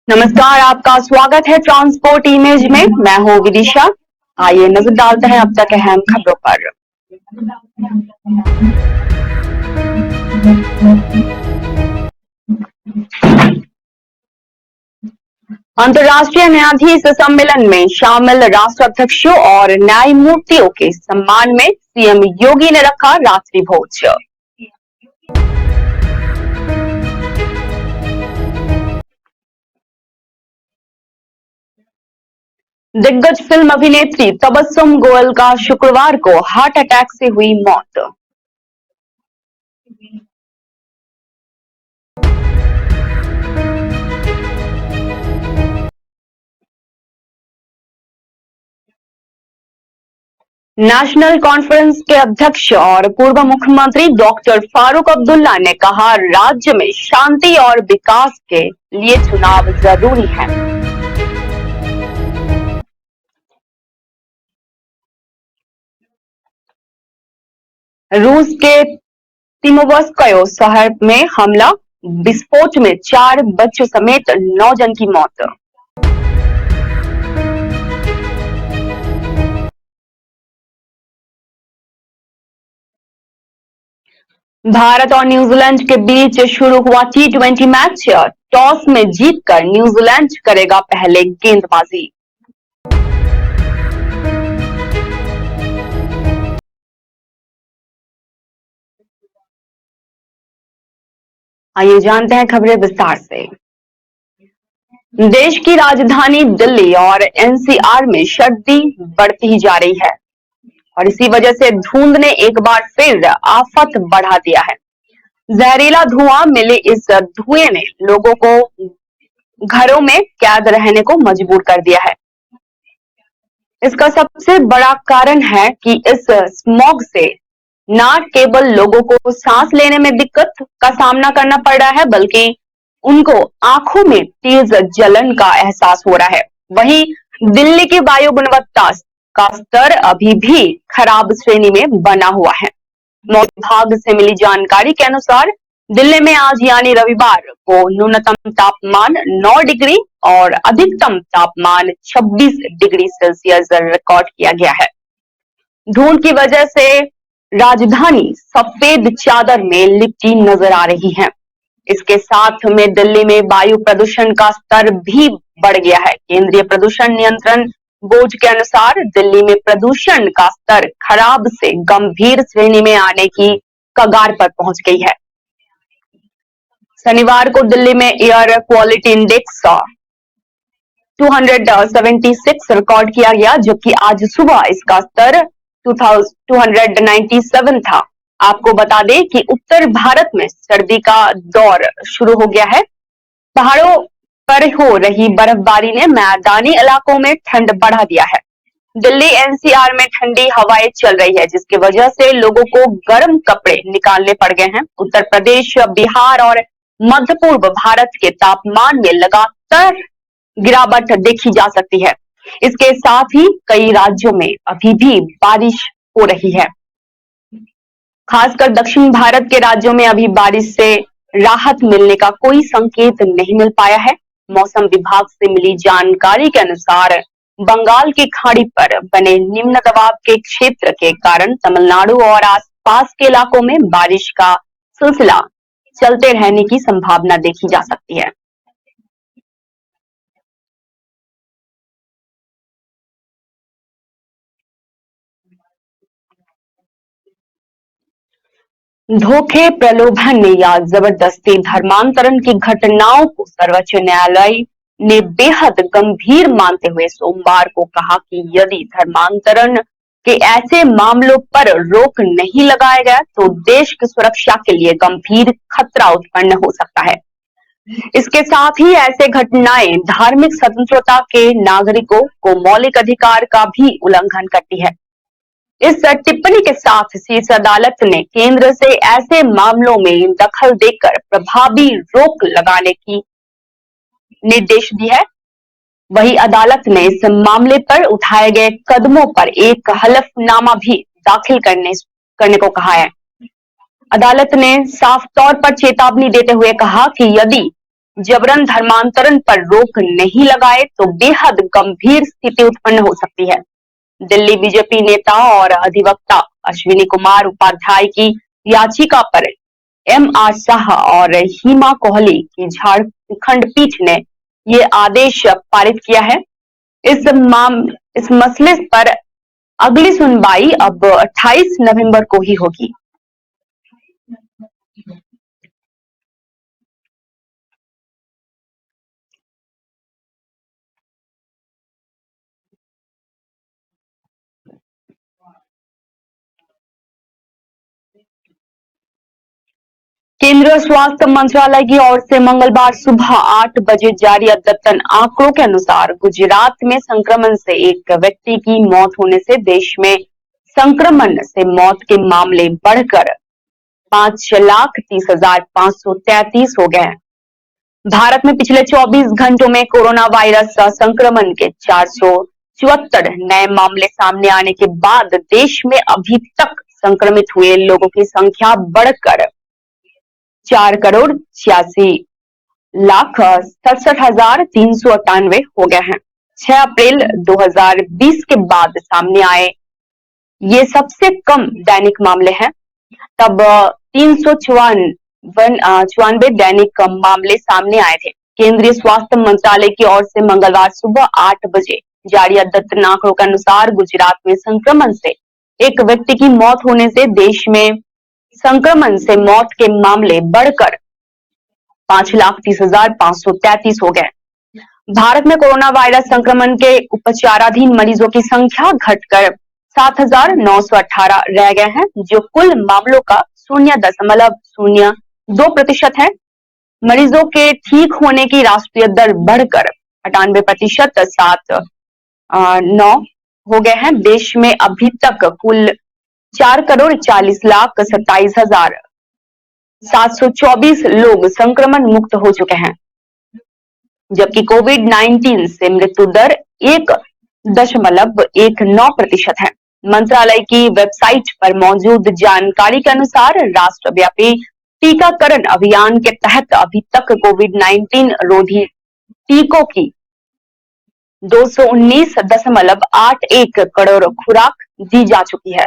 नमस्कार, आपका स्वागत है ट्रांसपोर्ट इमेज में। मैं हूँ विदिशा। आइए नजर डालते हैं अब तक अहम खबरों पर। अंतर्राष्ट्रीय न्यायाधीश सम्मेलन में शामिल राष्ट्राध्यक्षों और न्यायमूर्तियों के सम्मान में सीएम योगी ने रखा रात्रि भोज। दिग्गज फिल्म अभिनेत्री तबस्सुम गोयल का शुक्रवार को हार्ट अटैक से हुई मौत। नेशनल कॉन्फ्रेंस के अध्यक्ष और पूर्व मुख्यमंत्री डॉक्टर फारूक अब्दुल्ला ने कहा, राज्य में शांति और विकास के लिए चुनाव जरूरी है। रूस के तिमोवस्कयो शहर में हमला, विस्फोट में 4 बच्चों समेत 9 जन की मौत। भारत और न्यूजीलैंड के बीच शुरू हुआ T20 मैच। टॉस में जीतकर न्यूजीलैंड करेगा पहले गेंदबाजी। आइए जानते हैं खबरें विस्तार से। देश की राजधानी दिल्ली और एनसीआर में सर्दी बढ़ती ही जा रही है और इसी वजह से धुंध ने एक बार फिर आफत बढ़ा दिया है। जहरीला धुआं मिले इस धुएं ने लोगों को घरों में कैद रहने को मजबूर कर दिया है। इसका सबसे बड़ा कारण है कि इस स्मॉग से न केवल लोगों को सांस लेने में दिक्कत का सामना करना पड़ रहा है, बल्कि उनको आंखों में तेज जलन का एहसास हो रहा है। वहीं दिल्ली की वायु गुणवत्ता का स्तर अभी भी खराब श्रेणी में बना हुआ है। मौसम विभाग से मिली जानकारी के अनुसार दिल्ली में आज यानी रविवार को न्यूनतम तापमान 9 डिग्री और अधिकतम तापमान 26 डिग्री सेल्सियस रिकॉर्ड किया गया है। धुंध की वजह से राजधानी सफेद चादर में लिपटी नजर आ रही है। इसके साथ में दिल्ली में वायु प्रदूषण का स्तर भी बढ़ गया है। केंद्रीय प्रदूषण नियंत्रण बोर्ड के अनुसार दिल्ली में प्रदूषण का स्तर खराब से गंभीर श्रेणी में आने की कगार पर पहुंच गई है। शनिवार को दिल्ली में एयर क्वालिटी इंडेक्स 276 रिकॉर्ड किया गया, जबकि आज सुबह इसका स्तर 297 था। आपको बता दें कि उत्तर भारत में सर्दी का दौर शुरू हो गया है। पहाड़ों पर हो रही बर्फबारी ने मैदानी इलाकों में ठंड बढ़ा दिया है। दिल्ली एनसीआर में ठंडी हवाएं चल रही है, जिसकी वजह से लोगों को गर्म कपड़े निकालने पड़ गए हैं। उत्तर प्रदेश, बिहार और मध्य पूर्व भारत के तापमान में लगातार गिरावट देखी जा सकती है। इसके साथ ही कई राज्यों में अभी भी बारिश हो रही है। खासकर दक्षिण भारत के राज्यों में अभी बारिश से राहत मिलने का कोई संकेत नहीं मिल पाया है। मौसम विभाग से मिली जानकारी के अनुसार बंगाल की खाड़ी पर बने निम्न दबाव के क्षेत्र के कारण तमिलनाडु और आसपास के इलाकों में बारिश का सिलसिला चलते रहने की संभावना देखी जा सकती है। धोखे, प्रलोभन या जबरदस्ती धर्मांतरण की घटनाओं को सर्वोच्च न्यायालय ने बेहद गंभीर मानते हुए सोमवार को कहा कि यदि धर्मांतरण के ऐसे मामलों पर रोक नहीं लगाया गया तो देश की सुरक्षा के लिए गंभीर खतरा उत्पन्न हो सकता है। इसके साथ ही ऐसे घटनाएं धार्मिक स्वतंत्रता के नागरिकों को मौलिक अधिकार का भी उल्लंघन करती है। इस टिप्पणी के साथ शीर्ष अदालत ने केंद्र से ऐसे मामलों में दखल देकर प्रभावी रोक लगाने की निर्देश दी है। वही अदालत ने इस मामले पर उठाए गए कदमों पर एक हलफनामा भी दाखिल करने को कहा है। अदालत ने साफ तौर पर चेतावनी देते हुए कहा कि यदि जबरन धर्मांतरण पर रोक नहीं लगाए तो बेहद गंभीर स्थिति उत्पन्न हो सकती है। दिल्ली बीजेपी नेता और अधिवक्ता अश्विनी कुमार उपाध्याय की याचिका पर एम.आर. शाह और हिमा कोहली की झारखंड पीठ ने ये आदेश पारित किया है। इस मसले पर अगली सुनवाई अब 28 नवंबर को ही होगी। केंद्रीय स्वास्थ्य मंत्रालय की ओर से मंगलवार सुबह 8 बजे जारी अद्यतन आंकड़ों के अनुसार गुजरात में संक्रमण से एक व्यक्ति की मौत होने से देश में संक्रमण से मौत के मामले बढ़कर 5,30,533 हो गए हैं। भारत में पिछले 24 घंटों में कोरोना वायरस संक्रमण के 474 नए मामले सामने आने के बाद देश में अभी तक संक्रमित हुए लोगों की संख्या बढ़कर 4,67,67,398 हो गए हैं। 6 अप्रैल 2020 के बाद सामने आए ये सबसे कम दैनिक मामले हैं। तब 394 दैनिक मामले सामने आए थे। केंद्रीय स्वास्थ्य मंत्रालय की ओर से मंगलवार सुबह 8 बजे जारी अद्यतन आंकड़ों के अनुसार गुजरात में संक्रमण से एक व्यक्ति की मौत होने से देश में संक्रमण से मौत के मामले बढ़कर 5,30,533 हो गए। भारत में कोरोना वायरस संक्रमण के उपचाराधीन मरीजों की संख्या घटकर 7,918 रह गए हैं, जो कुल मामलों का 0.02% है। मरीजों के ठीक होने की राष्ट्रीय दर बढ़कर 98% 7.9 हो गए हैं। देश में अभी तक कुल 4,40,27,724 लोग संक्रमण मुक्त हो चुके हैं, जबकि कोविड-19 से मृत्यु दर 1.19% है। मंत्रालय की वेबसाइट पर मौजूद जानकारी के अनुसार राष्ट्रव्यापी टीकाकरण अभियान के तहत अभी तक कोविड-19 रोधी टीकों की 219.81 करोड़ खुराक दी जा चुकी है।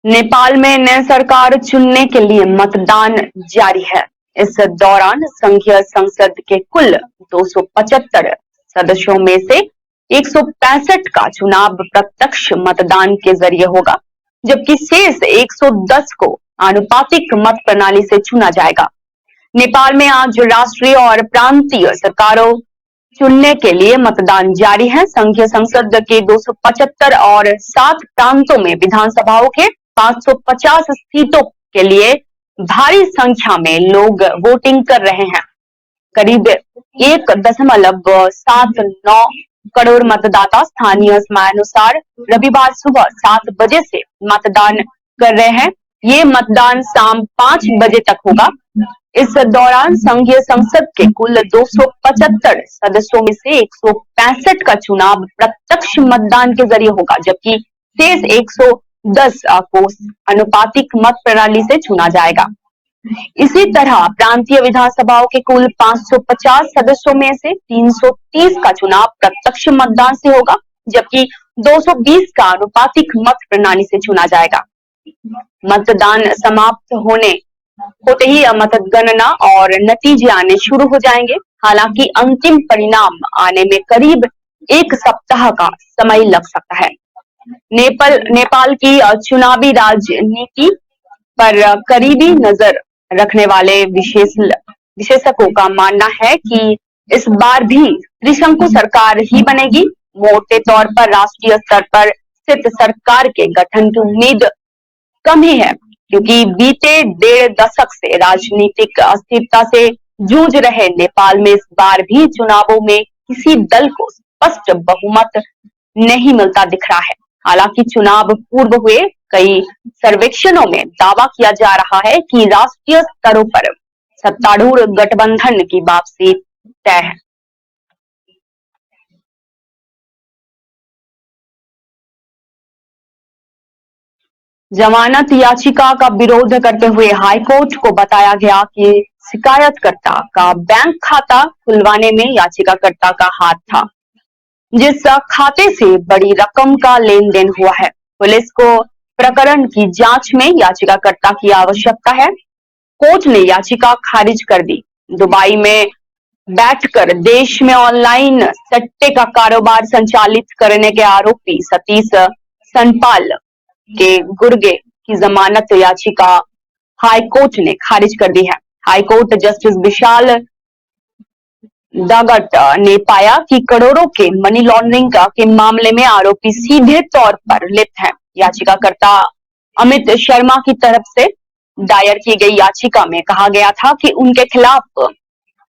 नेपाल में नई सरकार चुनने के लिए मतदान जारी है। इस दौरान संघीय संसद के कुल 275 सदस्यों में से 165 का चुनाव प्रत्यक्ष मतदान के जरिए होगा, जबकि शेष 110 को आनुपातिक मत प्रणाली से चुना जाएगा। नेपाल में आज राष्ट्रीय और प्रांतीय सरकारों चुनने के लिए मतदान जारी है। संघीय संसद के 275 और 7 प्रांतों में विधानसभाओं के 550 सीटों के लिए भारी संख्या में लोग वोटिंग कर रहे हैं। करीब 1.79 करोड़ मतदाता स्थानीय समयानुसार रविवार सुबह 7 बजे से मतदान कर रहे हैं। ये मतदान शाम 5 बजे तक होगा। इस दौरान संघीय संसद के कुल 275 सदस्यों में से 165 का चुनाव प्रत्यक्ष मतदान के जरिए होगा, जबकि शेष 110 को आनुपातिक मत प्रणाली से चुना जाएगा। इसी तरह प्रांतीय विधानसभाओं के कुल 550 सदस्यों में से 330 का चुनाव प्रत्यक्ष मतदान से होगा, जबकि 220 का आनुपातिक मत प्रणाली से चुना जाएगा। मतदान समाप्त होते ही मतगणना और नतीजे आने शुरू हो जाएंगे। हालांकि अंतिम परिणाम आने में करीब 1 सप्ताह का समय लग सकता है। नेपाल की चुनावी राजनीति पर करीबी नजर रखने वाले विशेषज्ञों का मानना है कि इस बार भी त्रिशंकु सरकार ही बनेगी। मोटे तौर पर राष्ट्रीय स्तर पर स्थित सरकार के गठन की उम्मीद कम ही है, क्योंकि बीते 1.5 दशक से राजनीतिक अस्थिरता से जूझ रहे नेपाल में इस बार भी चुनावों में किसी दल को स्पष्ट बहुमत नहीं मिलता दिख रहा है। हालांकि चुनाव पूर्व हुए कई सर्वेक्षणों में दावा किया जा रहा है कि राष्ट्रीय स्तरों पर सत्तारूढ़ गठबंधन की वापसी तय है। जमानत याचिका का विरोध करते हुए हाईकोर्ट को बताया गया कि शिकायतकर्ता का बैंक खाता खुलवाने में याचिकाकर्ता का हाथ था, जिस खाते से बड़ी रकम का लेन देन हुआ है। पुलिस को प्रकरण की जांच में याचिकाकर्ता की आवश्यकता है। कोर्ट ने याचिका खारिज कर दी। दुबई में बैठकर देश में ऑनलाइन सट्टे का कारोबार संचालित करने के आरोपी सतीश सनपाल के गुर्गे की जमानत याचिका हाईकोर्ट ने खारिज कर दी है। हाईकोर्ट जस्टिस विशाल दागट ने पाया कि करोड़ों के मनी लॉन्ड्रिंग के मामले में आरोपी सीधे तौर पर लिप्त है। याचिकाकर्ता अमित शर्मा की तरफ से दायर की गई याचिका में कहा गया था कि उनके खिलाफ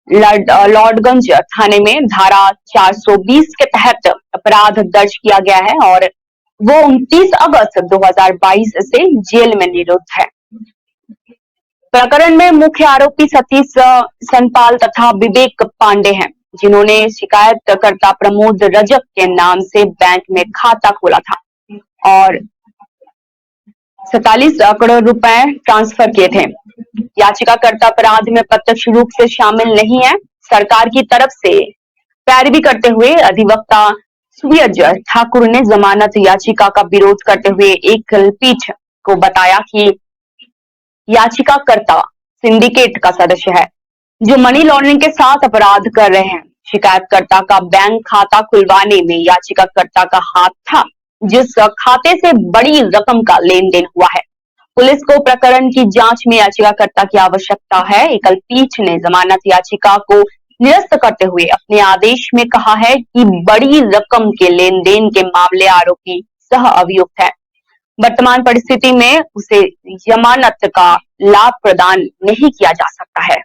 लॉर्डगंज थाने में धारा 420 के तहत अपराध दर्ज किया गया है और वो 29 अगस्त 2022 से जेल में निरुद्ध है। प्रकरण में मुख्य आरोपी सतीश सनपाल तथा विवेक पांडे हैं, जिन्होंने शिकायतकर्ता प्रमोद रजक के नाम से बैंक में खाता खोला था और 47 करोड़ रुपए ट्रांसफर किए थे। याचिकाकर्ता अपराध में प्रत्यक्ष रूप से शामिल नहीं है। सरकार की तरफ से पैरवी करते हुए अधिवक्ता सूरज ठाकुर ने जमानत याचिका का विरोध करते हुए एक पीठ को बताया कि याचिकाकर्ता सिंडिकेट का सदस्य है जो मनी लॉन्ड्रिंग के साथ अपराध कर रहे हैं। शिकायतकर्ता का बैंक खाता खुलवाने में याचिकाकर्ता का हाथ था, जिस खाते से बड़ी रकम का लेन देन हुआ है। पुलिस को प्रकरण की जांच में याचिकाकर्ता की आवश्यकता है। एकल पीठ ने जमानत याचिका को निरस्त करते हुए अपने आदेश में कहा है कि बड़ी रकम के लेन देन के मामले आरोपी सह अभियुक्त है। वर्तमान परिस्थिति में उसे जमानत का लाभ प्रदान नहीं किया जा सकता है।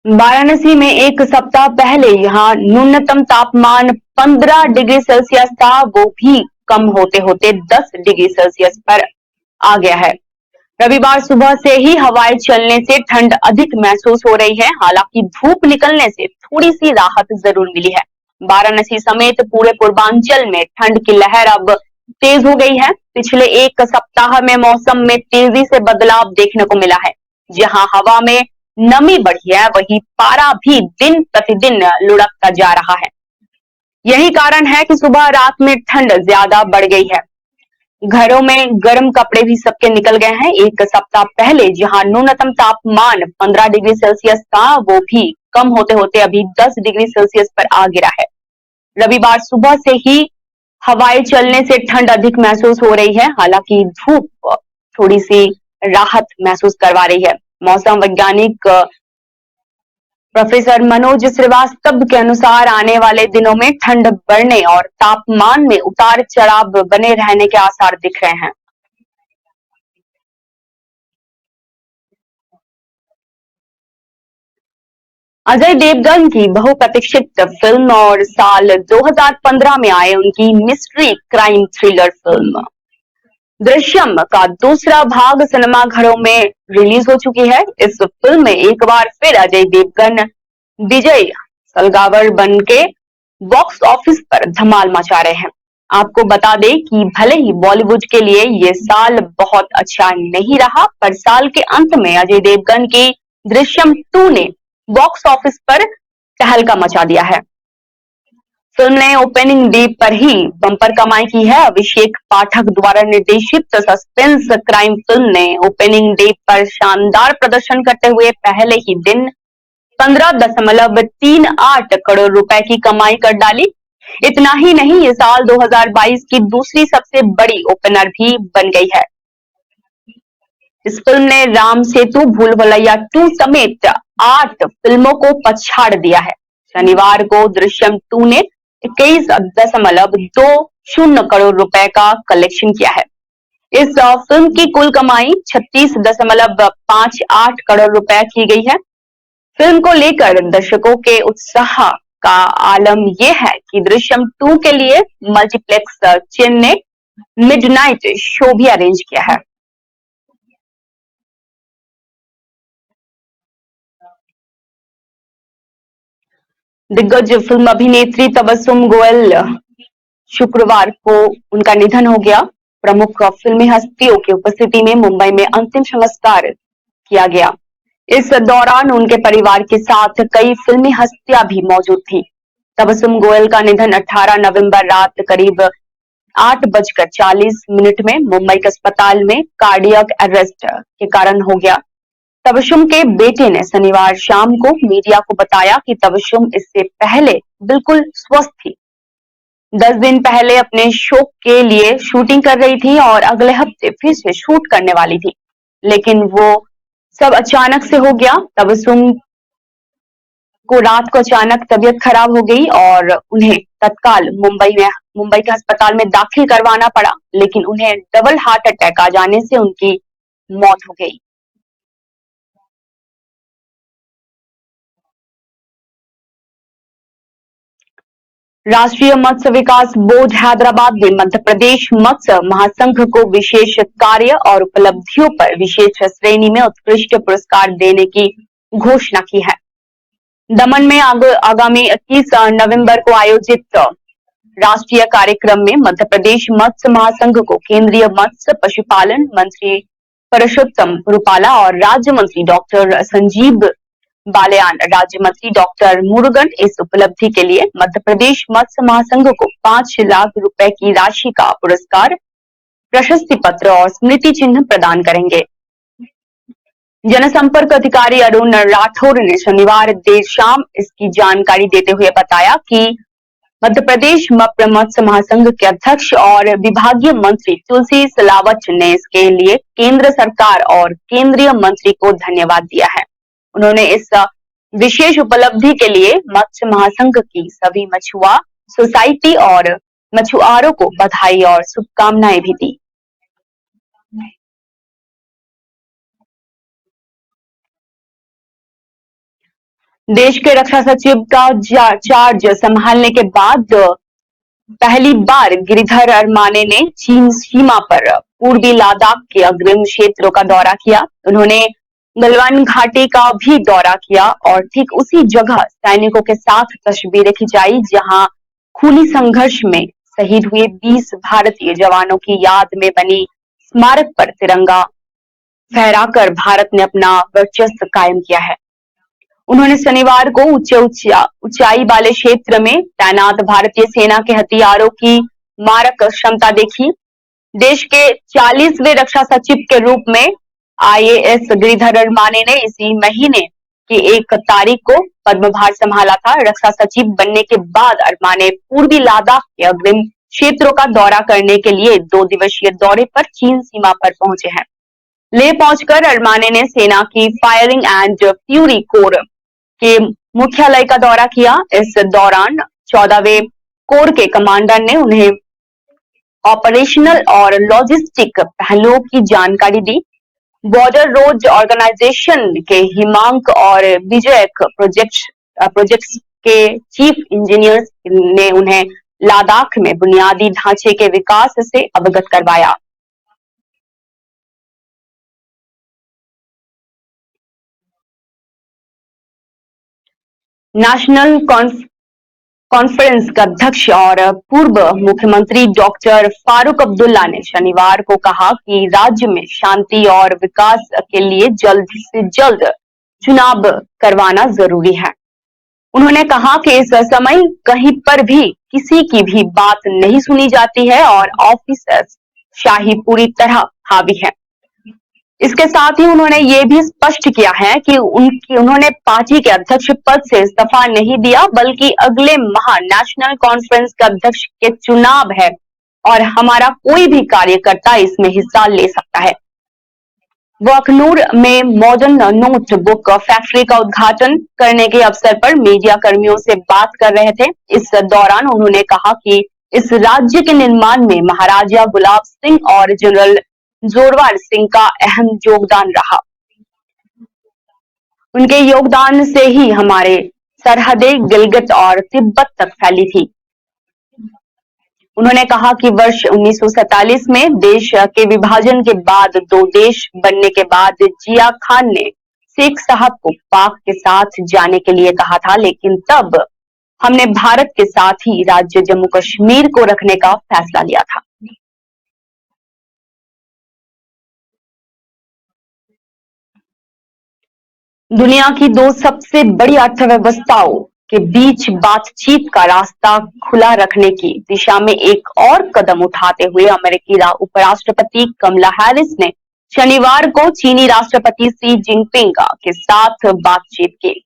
वाराणसी में एक सप्ताह पहले यहां न्यूनतम तापमान 15 डिग्री सेल्सियस था, वो भी कम होते होते 10 डिग्री सेल्सियस पर आ गया है। रविवार सुबह से ही हवाएं चलने से ठंड अधिक महसूस हो रही है। हालांकि धूप निकलने से थोड़ी सी राहत जरूर मिली है। वाराणसी समेत पूरे पूर्वांचल में ठंड की लहर अब तेज हो गई है। पिछले एक सप्ताह में मौसम में तेजी से बदलाव देखने को मिला है। जहां हवा में नमी बढ़ी है, वहीं पारा भी दिन प्रतिदिन लुढ़कता जा रहा है। यही कारण है कि सुबह रात में ठंड ज्यादा बढ़ गई है। घरों में गर्म कपड़े भी सबके निकल गए हैं। एक सप्ताह पहले जहां न्यूनतम तापमान 15 डिग्री सेल्सियस था, वो भी कम होते होते अभी 10 डिग्री सेल्सियस पर आ गिरा है। रविवार सुबह से ही हवाएं चलने से ठंड अधिक महसूस हो रही है। हालांकि धूप थोड़ी सी राहत महसूस करवा रही है। मौसम वैज्ञानिक प्रोफेसर मनोज श्रीवास्तव के अनुसार आने वाले दिनों में ठंड बढ़ने और तापमान में उतार चढ़ाव बने रहने के आसार दिख रहे हैं। अजय देवगन की बहुप्रतीक्षित फिल्म और साल 2015 में आए उनकी mystery crime thriller film Drishyam का दूसरा भाग सिनेमाघरों में रिलीज हो चुकी है। इस फिल्म में एक बार फिर अजय देवगन विजय सलगावर बन के बॉक्स ऑफिस पर धमाल मचा रहे हैं। आपको बता दें कि भले ही बॉलीवुड के लिए ये साल बहुत अच्छा नहीं रहा, पर साल के अंत में अजय देवगन की दृश्यम 2 ने बॉक्स ऑफिस पर तहलका मचा दिया है। फिल्म ने ओपनिंग डे पर ही बम्पर कमाई की है। अभिषेक पाठक द्वारा निर्देशित सस्पेंस क्राइम फिल्म ने ओपनिंग डे पर शानदार प्रदर्शन करते हुए पहले ही दिन 15.38 करोड़ रुपए की कमाई कर डाली। इतना ही नहीं, ये साल 2022 की दूसरी सबसे बड़ी ओपनर भी बन गई है। इस फिल्म ने राम सेतु, भूल भुलैया 2 समेत 8 फिल्मों को पछाड़ दिया है। शनिवार को दृश्यम 2 ने 21.20 करोड़ रुपए का कलेक्शन किया है। इस फिल्म की कुल कमाई 36.58 करोड़ रुपए की गई है। फिल्म को लेकर दर्शकों के उत्साह का आलम यह है कि दृश्यम 2 के लिए मल्टीप्लेक्स चेन ने मिडनाइट शो भी अरेंज किया है। दिग्गज फिल्म अभिनेत्री तबस्सुम गोयल शुक्रवार को उनका निधन हो गया। प्रमुख फिल्मी हस्तियों की उपस्थिति में मुंबई में अंतिम संस्कार किया गया। इस दौरान उनके परिवार के साथ कई फिल्मी हस्तियां भी मौजूद थी। तबस्सुम गोयल का निधन 18 नवंबर रात करीब 8:40 में मुंबई के अस्पताल में कार्डियक अरेस्ट के कारण हो गया। तबस्सुम के बेटे ने शनिवार शाम को मीडिया को बताया कि तबस्सुम इससे पहले बिल्कुल स्वस्थ थी। 10 दिन पहले अपने शो के लिए शूटिंग कर रही थी और अगले हफ्ते फिर से शूट करने वाली थी, लेकिन वो सब अचानक से हो गया। तबस्सुम को रात को अचानक तबीयत खराब हो गई और उन्हें तत्काल मुंबई के अस्पताल में दाखिल करवाना पड़ा, लेकिन उन्हें डबल हार्ट अटैक आ जाने से उनकी मौत हो गई। राष्ट्रीय मत्स्य विकास बोर्ड हैदराबाद ने मध्य प्रदेश मत्स्य महासंघ को विशेष कार्य और उपलब्धियों पर विशेष श्रेणी में उत्कृष्ट पुरस्कार देने की घोषणा की है। दमन में आगामी 21 नवंबर को आयोजित राष्ट्रीय कार्यक्रम में मध्य प्रदेश मत्स्य महासंघ को केंद्रीय मत्स्य पशुपालन मंत्री परषोत्तम रुपाला और राज्य मंत्री डॉक्टर संजीव बालियान, राज्य मंत्री डॉक्टर मुरुगन इस उपलब्धि के लिए मध्य प्रदेश मत्स्य महासंघ को 5 लाख रुपए की राशि का पुरस्कार, प्रशस्ति पत्र और स्मृति चिन्ह प्रदान करेंगे। जनसंपर्क अधिकारी अरुण राठौर ने शनिवार देर शाम इसकी जानकारी देते हुए बताया कि मध्य प्रदेश मत्स्य महासंघ के अध्यक्ष और विभागीय मंत्री तुलसी सिलावट ने इसके लिए केंद्र सरकार और केंद्रीय मंत्री को धन्यवाद दिया है। उन्होंने इस विशेष उपलब्धि के लिए मत्स्य महासंघ की सभी मछुआ सोसाइटी और मछुआरों को बधाई और शुभकामनाएं भी दी। देश के रक्षा सचिव का चार्ज संभालने के बाद पहली बार गिरिधर अरमाने ने चीन सीमा पर पूर्वी लद्दाख के अग्रिम क्षेत्रों का दौरा किया। उन्होंने गलवान घाटी का भी दौरा किया और ठीक उसी जगह सैनिकों के साथ तस्वीरें खिंचाई जहां खूनी संघर्ष में शहीद हुए 20 भारतीय जवानों की याद में बनी स्मारक पर तिरंगा फहराकर भारत ने अपना वर्चस्व कायम किया है। उन्होंने शनिवार को ऊंचाई वाले क्षेत्र में तैनात भारतीय सेना के हथियारों की मारक क्षमता देखी। देश के 40वें रक्षा सचिव के रूप में IAS गिरिधर अरमाने ने इसी महीने की 1 तारीख को पद्मभार संभाला था। रक्षा सचिव बनने के बाद अरमाने पूर्वी लद्दाख के अग्रिम क्षेत्रों का दौरा करने के लिए 2 दिवसीय दौरे पर चीन सीमा पर पहुंचे हैं। लेह पहुंचकर अरमाने ने सेना की फायरिंग एंड फ्यूरी कोर के मुख्यालय का दौरा किया। इस दौरान 14वें कोर के कमांडर ने उन्हें ऑपरेशनल और लॉजिस्टिक पहलुओं की जानकारी दी। बॉर्डर रोड ऑर्गेनाइजेशन के हिमांक और विजयक प्रोजेक्ट्स के चीफ इंजीनियर्स ने उन्हें लद्दाख में बुनियादी ढांचे के विकास से अवगत करवाया। नेशनल कॉन्फ्रेंस का अध्यक्ष और पूर्व मुख्यमंत्री डॉक्टर फारूक अब्दुल्ला ने शनिवार को कहा कि राज्य में शांति और विकास के लिए जल्द से जल्द चुनाव करवाना जरूरी है। उन्होंने कहा कि इस समय कहीं पर भी किसी की भी बात नहीं सुनी जाती है और ऑफिसर्स शाही पूरी तरह हावी है। इसके साथ ही उन्होंने ये भी स्पष्ट किया है कि उन्होंने पार्टी के अध्यक्ष पद से इस्तीफा नहीं दिया, बल्कि अगले माह नेशनल कॉन्फ्रेंस के अध्यक्ष के चुनाव है और हमारा कोई भी कार्यकर्ता इसमें हिस्सा ले सकता है। वो अखनूर में मॉडर्न नोट बुक फैक्ट्री का उद्घाटन करने के अवसर पर मीडिया कर्मियों से बात कर रहे थे। इस दौरान उन्होंने कहा कि इस राज्य के निर्माण में महाराजा गुलाब सिंह और जनरल जोरवार सिंह का अहम योगदान रहा। उनके योगदान से ही हमारे सरहदें गिलगित और तिब्बत तक फैली थी। उन्होंने कहा कि वर्ष 1947 में देश के विभाजन के बाद दो देश बनने के बाद जिया खान ने शेख साहब को पाक के साथ जाने के लिए कहा था, लेकिन तब हमने भारत के साथ ही राज्य जम्मू कश्मीर को रखने का फैसला लिया था। दुनिया की दो सबसे बड़ी अर्थव्यवस्थाओं के बीच बातचीत का रास्ता खुला रखने की दिशा में एक और कदम उठाते हुए अमेरिकी उपराष्ट्रपति कमला हैरिस ने शनिवार को चीनी राष्ट्रपति शी जिनपिंग के साथ बातचीत की।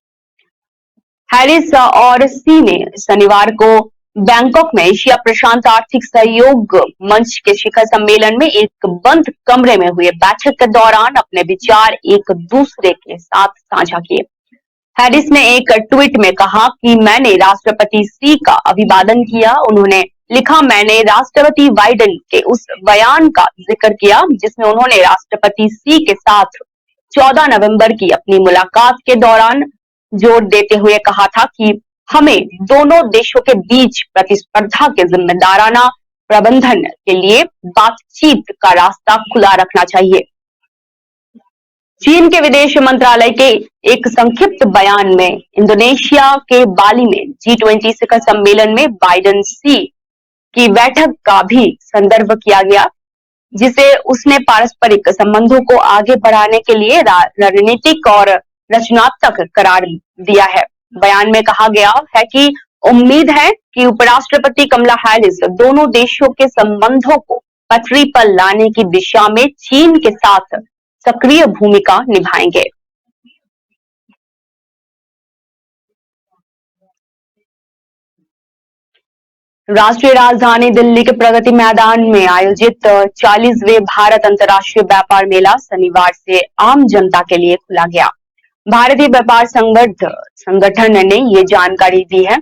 हैरिस और शी ने शनिवार को बैंकॉक में एशिया प्रशांत आर्थिक सहयोग मंच के शिखर सम्मेलन में एक बंद कमरे में हुए बैठक के दौरान अपने विचार एक दूसरे के साथ साझा किए। हैरिस ने एक ट्वीट में कहा कि मैंने राष्ट्रपति शी का अभिवादन किया। उन्होंने लिखा, मैंने राष्ट्रपति बाइडेन के उस बयान का जिक्र किया जिसमें उन्होंने राष्ट्रपति शी के साथ 14 नवंबर की अपनी मुलाकात के दौरान जोर देते हुए कहा था कि हमें दोनों देशों के बीच प्रतिस्पर्धा के जिम्मेदाराना प्रबंधन के लिए बातचीत का रास्ता खुला रखना चाहिए। चीन के विदेश मंत्रालय के एक संक्षिप्त बयान में इंडोनेशिया के बाली में G20 शिखर सम्मेलन में बाइडेन शी की बैठक का भी संदर्भ किया गया, जिसे उसने पारस्परिक संबंधों को आगे बढ़ाने के लिए रणनीतिक और रचनात्मक करार दिया है। बयान में कहा गया है कि उम्मीद है कि उपराष्ट्रपति कमला हैरिस दोनों देशों के संबंधों को पटरी पर लाने की दिशा में चीन के साथ सक्रिय भूमिका निभाएंगे। राष्ट्रीय राजधानी दिल्ली के प्रगति मैदान में आयोजित 40वें भारत अंतर्राष्ट्रीय व्यापार मेला शनिवार से आम जनता के लिए खुला गया। भारतीय व्यापार संगठन ने ये जानकारी दी है।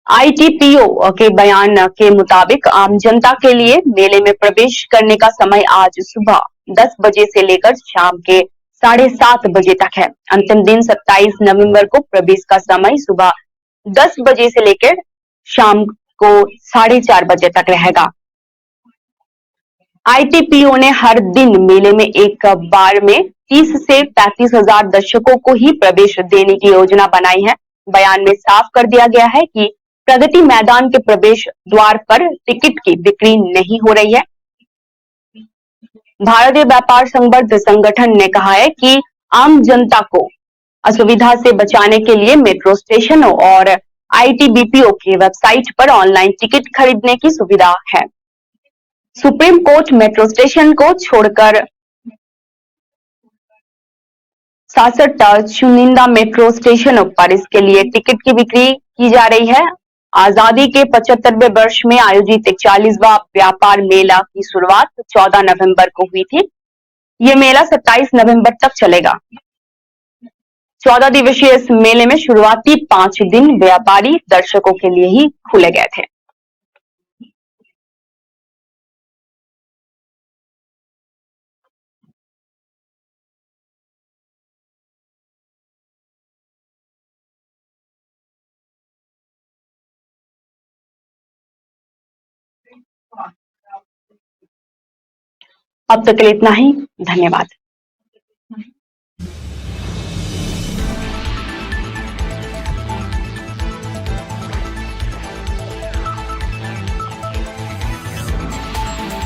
ITPO के बयान के मुताबिक आम जनता के लिए मेले में प्रवेश करने का समय आज सुबह 10 बजे से लेकर शाम के 7:30 बजे तक है। अंतिम दिन 27 नवंबर को प्रवेश का समय सुबह 10 बजे से लेकर शाम को 4:30 बजे तक रहेगा। ITPO ने हर दिन मेले में एक बार में 30 से 35 हजार दर्शकों को ही प्रवेश देने की योजना बनाई है। बयान में साफ कर दिया गया है कि प्रगति मैदान के प्रवेश द्वार पर टिकट की बिक्री नहीं हो रही है। भारतीय व्यापार संगठन ने कहा है कि आम जनता को असुविधा से बचाने के लिए मेट्रो स्टेशनों और ITBPO की वेबसाइट पर ऑनलाइन टिकट खरीदने की सुविधा है। सुप्रीम कोर्ट मेट्रो स्टेशन को छोड़कर 66 चुनिंदा मेट्रो स्टेशनों पर इसके लिए टिकट की बिक्री की जा रही है। आजादी के 75वें वर्ष में आयोजित 41वां व्यापार मेला की शुरुआत 14 नवंबर को हुई थी। ये मेला 27 नवंबर तक चलेगा। 14 दिवसीय इस मेले में शुरुआती 5 दिन व्यापारी दर्शकों के लिए ही खुले गए थे। अब तक के लिए इतना ही। धन्यवाद।